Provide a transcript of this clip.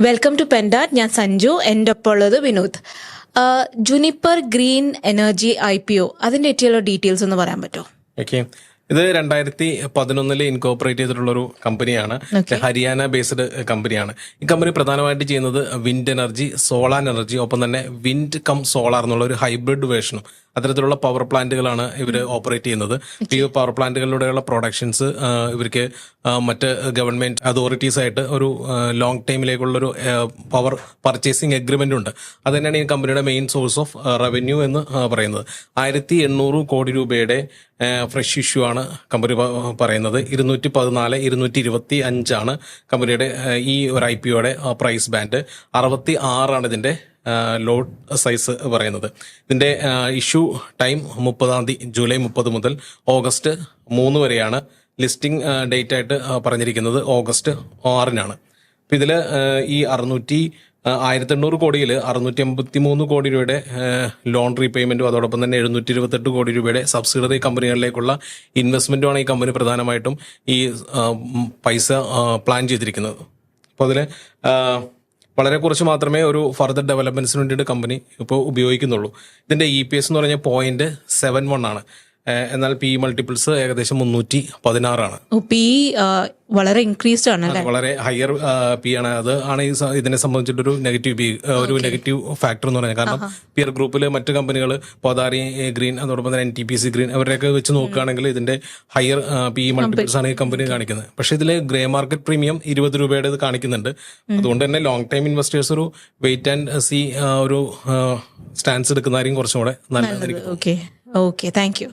Welcome to പെൻഡാറ്റ്. ഞാൻ സഞ്ജു. എൻ്റെ ഒപ്പം ഉള്ളത് വിനോദ്. ജുനിപ്പർ ഗ്രീൻ എനർജി IPO അതിൻ്റെ പറ്റിയുള്ള ഡീറ്റെയിൽസ് ഒന്ന് പറയാൻ പറ്റുമോ? ഓക്കെ, ഇത് 2011 ഇൻകോർപ്പറേറ്റ് ചെയ്തിട്ടുള്ള ഒരു കമ്പനിയാണ്. ഹരിയാന ബേസ്ഡ് കമ്പനിയാണ്. ഈ കമ്പനി പ്രധാനമായിട്ട് ചെയ്യുന്നത് വിൻഡ് എനർജി, സോളാർ എനർജി, ഒപ്പം തന്നെ വിൻഡ് കം സോളാർ എന്നുള്ള ഒരു ഹൈബ്രിഡ് വേർഷനും അത്തരത്തിലുള്ള പവർ പ്ലാന്റുകളാണ് ഇവർ ഓപ്പറേറ്റ് ചെയ്യുന്നത്. ഈ പവർ പ്ലാന്റുകളിലൂടെയുള്ള പ്രൊഡക്ഷൻസ് ഇവർക്ക് മറ്റ് ഗവൺമെന്റ് അതോറിറ്റീസ് ആയിട്ട് ഒരു ലോങ് ടൈമിലേക്കുള്ളൊരു പവർ പർച്ചേസിംഗ് എഗ്രിമെന്റ് ഉണ്ട്. അത് തന്നെയാണ് ഈ കമ്പനിയുടെ മെയിൻ സോഴ്സ് ഓഫ് റവന്യൂ എന്ന് പറയുന്നത്. 1800 കോടി രൂപയുടെ ഫ്രഷ് ഇഷ്യൂ ആണ് കമ്പനി പറയുന്നത്. 214, 225 ആണ് കമ്പനിയുടെ ഈ ഒരു IPOയുടെ പ്രൈസ് ബാൻഡ്. 66 ഇതിന്റെ ലോഡ് സൈസ് പറയുന്നത്. ഇതിന്റെ ഇഷ്യൂ ടൈം 30 ജൂലൈ 30 മുതൽ ഓഗസ്റ്റ് 3 വരെയാണ്. ലിസ്റ്റിംഗ് ഡേറ്റ് ആയിട്ട് പറഞ്ഞിരിക്കുന്നത് ഓഗസ്റ്റ് 6 അപ്പൊ ഇതില് ഈ 1800 കോടിയിൽ 653 കോടി രൂപയുടെ ലോൺ റീപേയ്മെന്റും അതോടൊപ്പം തന്നെ 728 കോടി രൂപയുടെ സബ്സിഡറി കമ്പനികളിലേക്കുള്ള ഇൻവെസ്റ്റ്മെന്റുമാണ് ഈ കമ്പനി പ്രധാനമായിട്ടും ഈ പൈസ പ്ലാൻ ചെയ്തിരിക്കുന്നത്. അപ്പോൾ അതിൽ വളരെ കുറച്ച് മാത്രമേ ഒരു ഫർദർ ഡെവലപ്മെന്റ്സിന് വേണ്ടിയിട്ട് കമ്പനി ഇപ്പോൾ ഉപയോഗിക്കുന്നുള്ളൂ. ഇതിന്റെ EPS എന്ന് പറഞ്ഞാൽ 0.71 ആണ്. എന്നാൽ PE മൾട്ടിപ്പിൾസ് ഏകദേശം 316 വളരെ ഇൻക്രീസ്ഡ് ആണ്, വളരെ ഹയർ PE ആണ്. അത് ആണ് ഇതിനെ സംബന്ധിച്ചിട്ടൊരു നെഗറ്റീവ് ഫാക്ടർ എന്ന് പറയുന്നത്. കാരണം പിയർ ഗ്രൂപ്പിൽ മറ്റു കമ്പനികൾ പോദാരി ഗ്രീൻ അതോടൊപ്പം തന്നെ NTPC ഗ്രീൻ അവരെയൊക്കെ വെച്ച് നോക്കുകയാണെങ്കിൽ ഇതിന്റെ ഹയർ PE മൾട്ടിപ്പിൾസ് ആണ് ഈ കമ്പനി കാണിക്കുന്നത്. പക്ഷെ ഇതിൽ ഗ്രേ മാർക്കറ്റ് പ്രീമിയം 20 രൂപയുടെ ഇത് കാണിക്കുന്നുണ്ട്. അതുകൊണ്ട് തന്നെ ലോങ് ടൈം ഇൻവെസ്റ്റേഴ്സ് ഒരു വെയിറ്റ് ആൻഡ് സീ ഒരു സ്റ്റാൻസ് എടുക്കുന്നതായിരിക്കും കുറച്ചും കൂടെ നല്ലതായിരിക്കും. Okay, thank you.